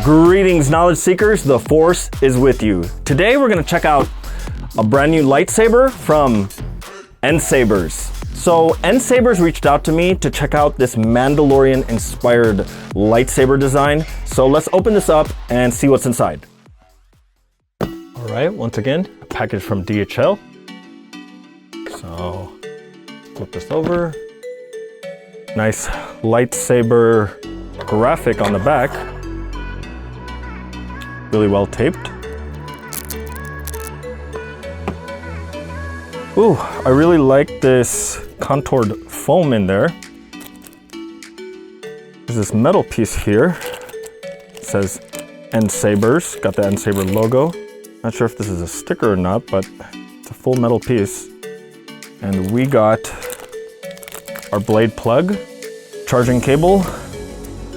Greetings, knowledge seekers. The Force is with you. Today we're going to check out a brand new lightsaber from NSABERS. So NSABERS reached out to me to check out this Mandalorian inspired lightsaber design. So let's open this up and see what's inside. All right, once again, a package from DHL. So flip this over. Nice lightsaber graphic on the back. Really well taped. Ooh, I really like this contoured foam in there. There's this metal piece here. It says NSABERS, got the NSABER logo. Not sure if this is a sticker or not, but it's a full metal piece. And we got our blade plug, charging cable,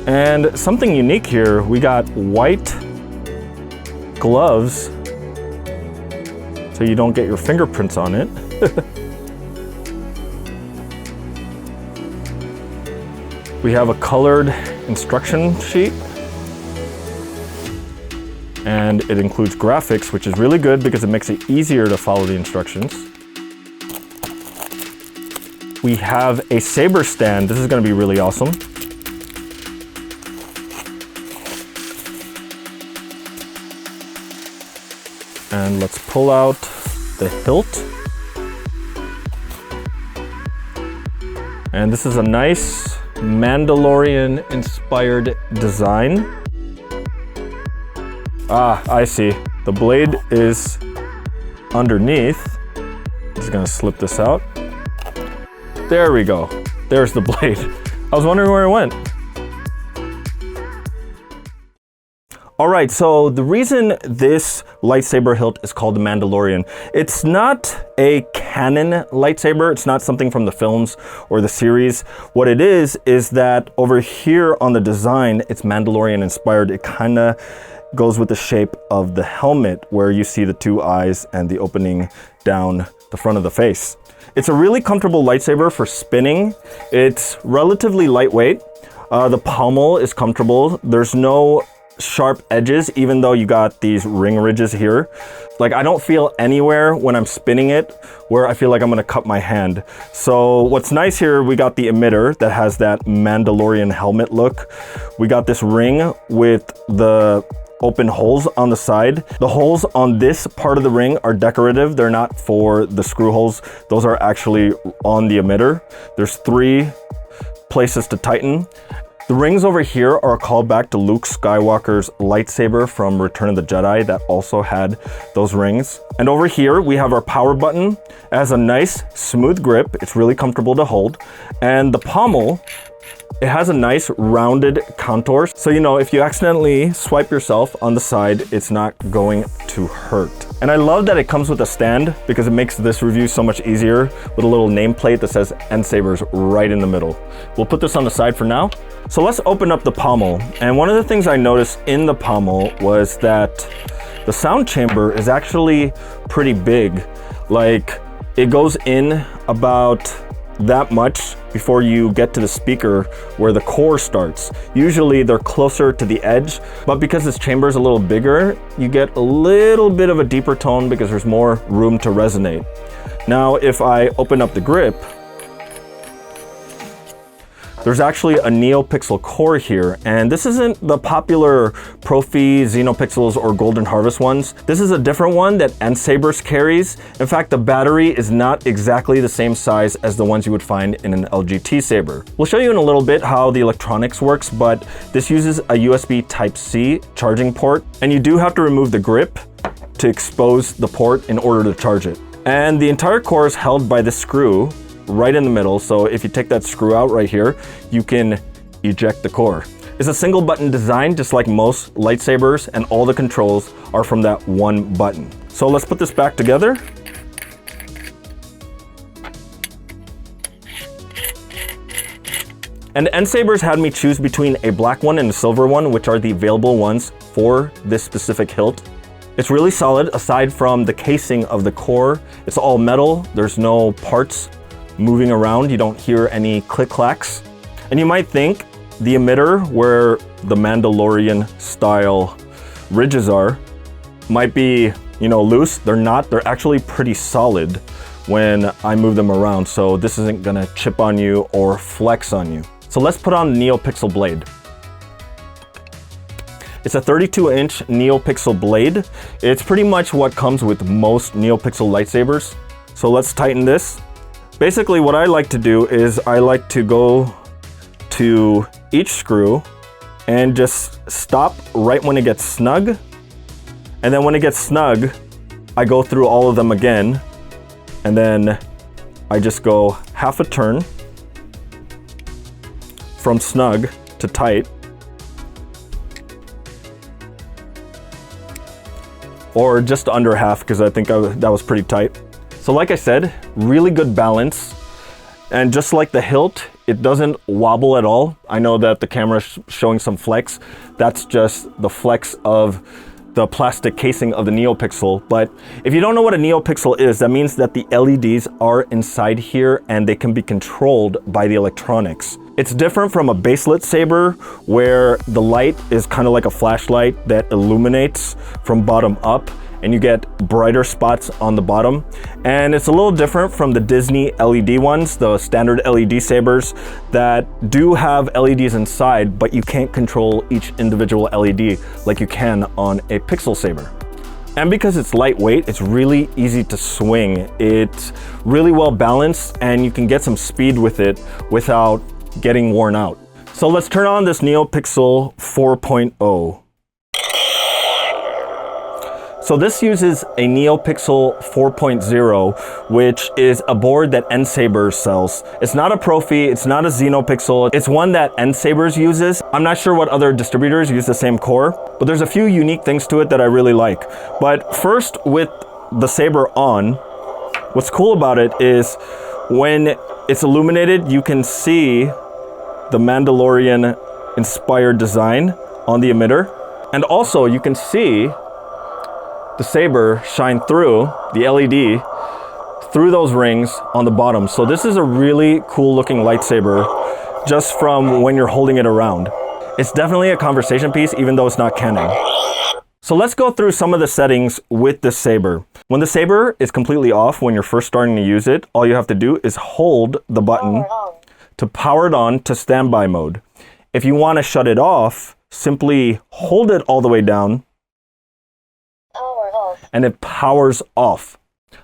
and something unique here. We got white gloves so you don't get your fingerprints on it. We have a colored instruction sheet, and it includes graphics, which is really good because it makes it easier to follow the instructions. We have a saber stand. This is going to be really awesome. And let's pull out the hilt. And this is a nice Mandalorian inspired design. Ah, I see. The blade is underneath. Just gonna slip this out. There we go. There's the blade. I was wondering where it went. All right, so the reason this lightsaber hilt is called the Mandalorian, it's not a canon lightsaber. It's not something from the films or the series. What it is that over here on the design, it's Mandalorian inspired. It kind of goes with the shape of the helmet where you see the two eyes and the opening down the front of the face. It's a really comfortable lightsaber for spinning. It's relatively lightweight. The pommel is comfortable. There's no sharp edges, even though you got these ring ridges here. Like, I don't feel anywhere when I'm spinning it where I feel like I'm gonna cut my hand. So what's nice here, we got the emitter that has that Mandalorian helmet look. We got this ring with the open holes on the side. The holes on this part of the ring are decorative. They're not for the screw holes. Those are actually on the emitter. There's 3 places to tighten. The rings over here are a callback to Luke Skywalker's lightsaber from Return of the Jedi that also had those rings. And over here, we have our power button. It has a nice smooth grip. It's really comfortable to hold. And the pommel, it has a nice rounded contour. So, you know, if you accidentally swipe yourself on the side, it's not going to hurt. And I love that it comes with a stand because it makes this review so much easier with a little nameplate that says NSABERS right in the middle. We'll put this on the side for now. So let's open up the pommel. And one of the things I noticed in the pommel was that the sound chamber is actually pretty big. Like, it goes in about that much before you get to the speaker where the core starts. Usually they're closer to the edge, but because this chamber is a little bigger, you get a little bit of a deeper tone because there's more room to resonate. Now, if I open up the grip, there's actually a Neopixel core here, and this isn't the popular Profi, Xenopixels, or Golden Harvest ones. This is a different one that NSABERS carries. In fact, the battery is not exactly the same size as the ones you would find in an LGT saber. We'll show you in a little bit how the electronics works, but this uses a USB Type-C charging port, and you do have to remove the grip to expose the port in order to charge it. And the entire core is held by this screw right in the middle. So if you take that screw out right here, you can eject the core. It's a single button design, just like most lightsabers, and all the controls are from that one button. So let's put this back together. And NSABERS had me choose between a black one and a silver one, which are the available ones for this specific hilt. It's really solid. Aside from the casing of the core, it's all metal. There's no parts moving around. You don't hear any click clacks. And you might think the emitter, where the Mandalorian style ridges are, might be, you know, loose. They're not. They're actually pretty solid when I move them around, so this isn't gonna chip on you or flex on you. So let's put on the Neopixel blade. It's a 32-inch Neopixel blade. It's pretty much what comes with most Neopixel lightsabers. So let's tighten this. Basically what I like to do is I like to go to each screw and just stop right when it gets snug. And then when it gets snug, I go through all of them again. And then I just go half a turn from snug to tight. Or just under half, because I think that was pretty tight. So like I said, really good balance. And just like the hilt, it doesn't wobble at all. I know that the camera's showing some flex. That's just the flex of the plastic casing of the Neopixel. But if you don't know what a Neopixel is, that means that the LEDs are inside here and they can be controlled by the electronics. It's different from a baselit saber where the light is kind of like a flashlight that illuminates from bottom up and you get brighter spots on the bottom. And it's a little different from the Disney LED ones, the standard LED sabers that do have LEDs inside, but you can't control each individual LED like you can on a Pixel saber. And because it's lightweight, it's really easy to swing. It's really well balanced and you can get some speed with it without getting worn out. So let's turn on this Neopixel 4.0. So this uses a Neopixel 4.0, which is a board that NSABERS sells. It's not a Profi, it's not a Xenopixel, it's one that NSABERS uses. I'm not sure what other distributors use the same core, but there's a few unique things to it that I really like. But first, with the saber on, what's cool about it is when it's illuminated, you can see the Mandalorian inspired design on the emitter. And also you can see the saber shine through the LED through those rings on the bottom. So this is a really cool looking lightsaber just from when you're holding it around. It's definitely a conversation piece even though it's not canon. So let's go through some of the settings with the saber. When the saber is completely off, when you're first starting to use it, all you have to do is hold the button to power it on to standby mode. If you want to shut it off, simply hold it all the way down and it powers off.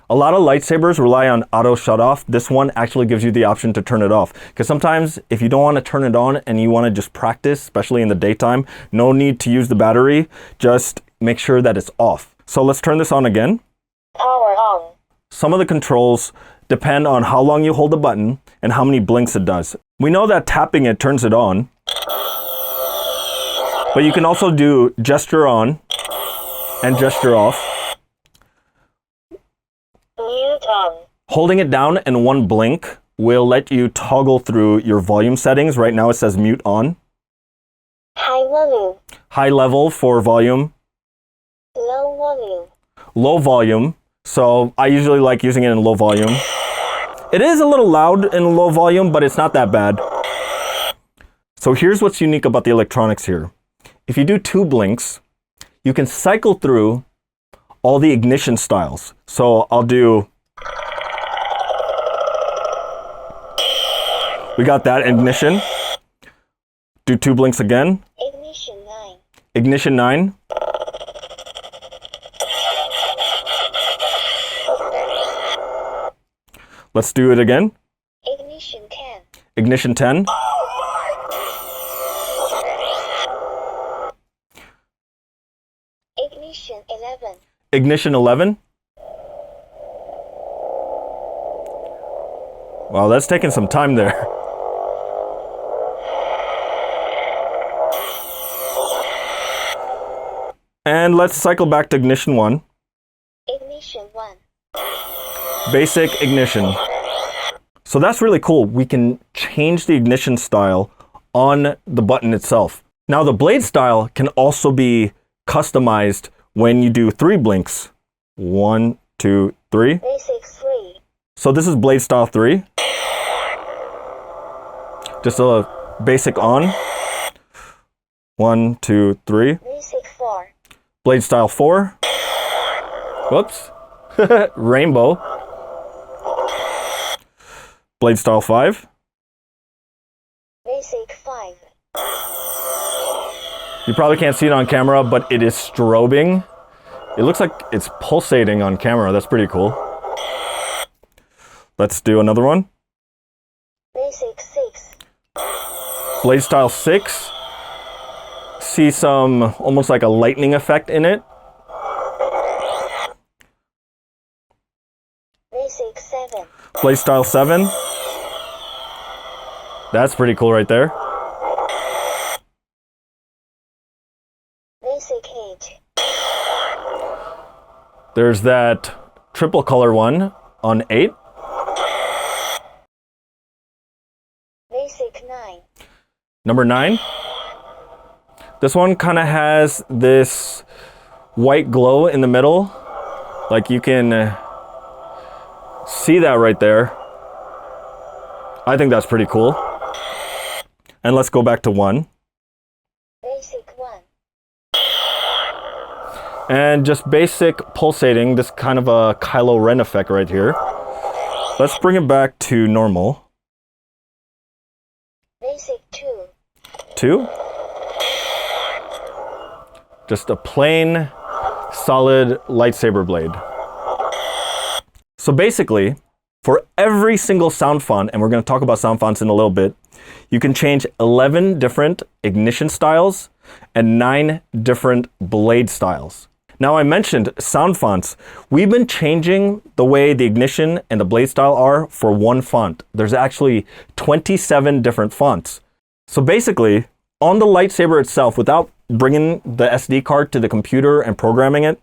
A lot of lightsabers rely on auto shut off. This one actually gives you the option to turn it off. Because sometimes if you don't want to turn it on and you want to just practice, especially in the daytime, no need to use the battery. Just make sure that it's off. So let's turn this on again. Power on. Some of the controls depend on how long you hold the button and how many blinks it does. We know that tapping it turns it on. But you can also do gesture on and gesture off. Mute on. Holding it down and one blink will let you toggle through your volume settings. Right now it says mute on. High volume. High level for volume. Low volume. Low volume. So I usually like using it in low volume. It is a little loud in low volume, but it's not that bad. So here's what's unique about the electronics here. If you do 2 blinks, you can cycle through all the ignition styles. So I'll do, we got that ignition. Do 2 blinks again. Ignition 9. Ignition 9. Let's do it again. Ignition 10. Ignition 10. Ignition 11. Ignition 11. Wow, that's taking some time there. And let's cycle back to ignition 1. Ignition 1. Basic ignition. So that's really cool. We can change the ignition style on the button itself. Now the blade style can also be customized when you do 3 blinks. 1, 2, 3. Basic 3. So this is blade style 3. Just a basic on. 1, 2, 3. Basic 4. Blade style 4. Whoops. Rainbow. Blade style 5. Basic 5. You probably can't see it on camera, but it is strobing. It looks like it's pulsating on camera. That's pretty cool. Let's do another one. Basic 6. Blade style 6. See some almost like a lightning effect in it. Basic 7. Blade style 7. That's pretty cool right there. Basic 8. There's that triple color one on 8. Basic 9. Number 9. This one kind of has this white glow in the middle. Like you can see that right there. I think that's pretty cool. And let's go back to 1. Basic 1. And just basic pulsating, this kind of a Kylo Ren effect right here. Let's bring it back to normal. Basic 2. 2. Just a plain, solid lightsaber blade. So basically, for every single sound font, and we're going to talk about sound fonts in a little bit, you can change 11 different ignition styles and 9 different blade styles. Now I mentioned sound fonts. We've been changing the way the ignition and the blade style are for one font. There's actually 27 different fonts. So basically, on the lightsaber itself, without bringing the SD card to the computer and programming it,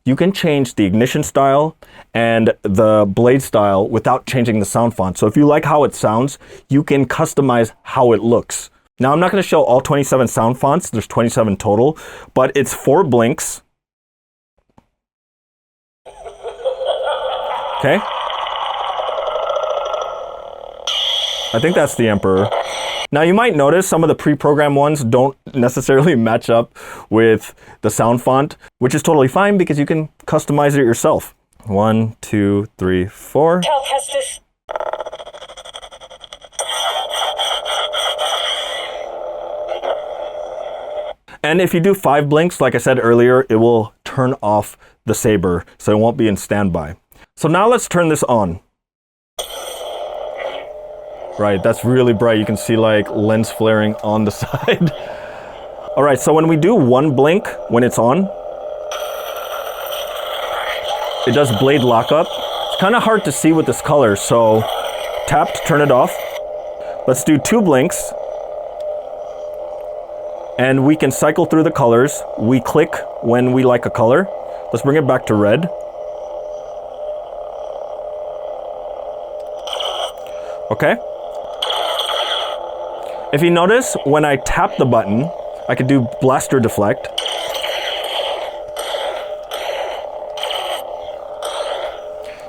you can change the ignition style and the blade style without changing the sound font. So if you like how it sounds, you can customize how it looks. Now I'm not going to show all 27 sound fonts. There's 27 total, but it's 4 blinks. Okay. I think that's the Emperor. Now you might notice some of the pre-programmed ones don't necessarily match up with the sound font, which is totally fine because you can customize it yourself. 1, 2, 3, 4. And if you do 5 blinks, like I said earlier, it will turn off the saber, so it won't be in standby. So now let's turn this on. Right, that's really bright. You can see like lens flaring on the side. All right, so when we do 1 blink, when it's on, it does blade lockup. It's kind of hard to see with this color, so tap to turn it off. Let's do 2 blinks. And we can cycle through the colors. We click when we like a color. Let's bring it back to red. Okay. If you notice, when I tap the button, I could do blaster deflect.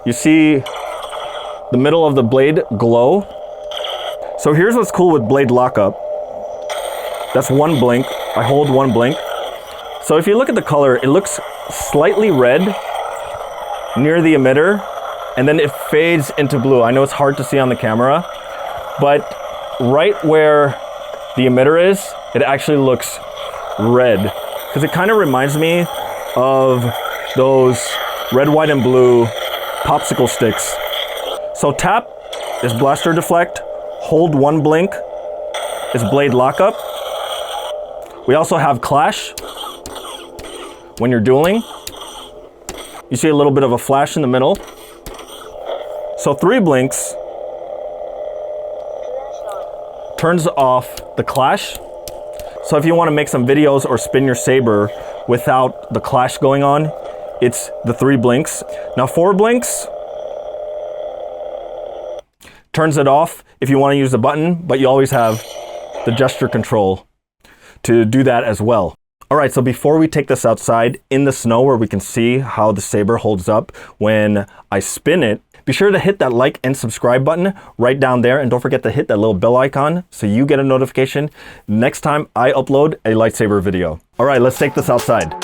You see the middle of the blade glow. So here's what's cool with blade lockup. That's 1 blink. I hold 1 blink. So if you look at the color, it looks slightly red near the emitter, and then it fades into blue. I know it's hard to see on the camera, but right where the emitter is, it actually looks red, because it kind of reminds me of those red, white, and blue popsicle sticks. So tap is blaster deflect, hold 1 blink is blade lockup. We also have clash when you're dueling. You see a little bit of a flash in the middle. So 3 blinks turns off the clash. So if you want to make some videos or spin your saber without the clash going on, it's the 3 blinks. Now 4 blinks turns it off if you want to use the button, but you always have the gesture control to do that as well. All right, so before we take this outside in the snow where we can see how the saber holds up when I spin it, Be sure to hit that like and subscribe button right down there, and don't forget to hit that little bell icon so you get a notification next time I upload a lightsaber video. All right, let's take this outside.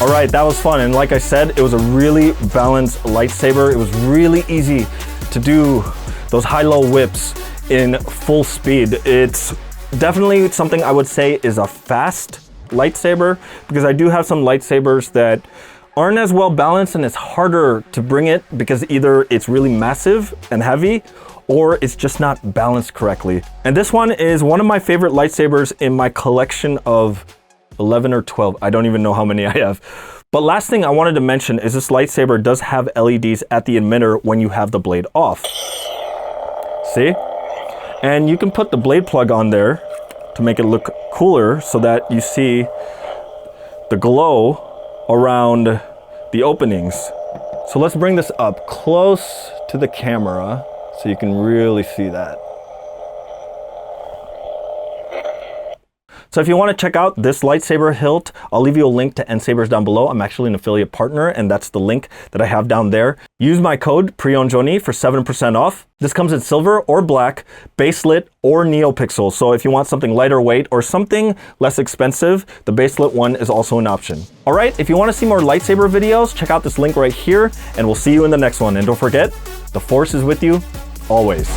All right, that was fun. And like I said, it was a really balanced lightsaber. It was really easy to do those high-low whips in full speed. It's definitely something I would say is a fast lightsaber, because I do have some lightsabers that aren't as well balanced and it's harder to bring it because either it's really massive and heavy or it's just not balanced correctly. And this one is one of my favorite lightsabers in my collection of 11 or 12. I don't even know how many I have. But last thing I wanted to mention is this lightsaber does have LEDs at the emitter when you have the blade off. See? And you can put the blade plug on there to make it look cooler so that you see the glow around the openings. So let's bring this up close to the camera so you can really see that. So if you want to check out this lightsaber hilt, I'll leave you a link to NSABERS down below. I'm actually an affiliate partner, and that's the link that I have down there. Use my code PRIYONJONI for 7% off. This comes in silver or black, baselit or Neopixel. So if you want something lighter weight or something less expensive, the baselit one is also an option. All right, if you want to see more lightsaber videos, check out this link right here, and we'll see you in the next one. And don't forget, the Force is with you always.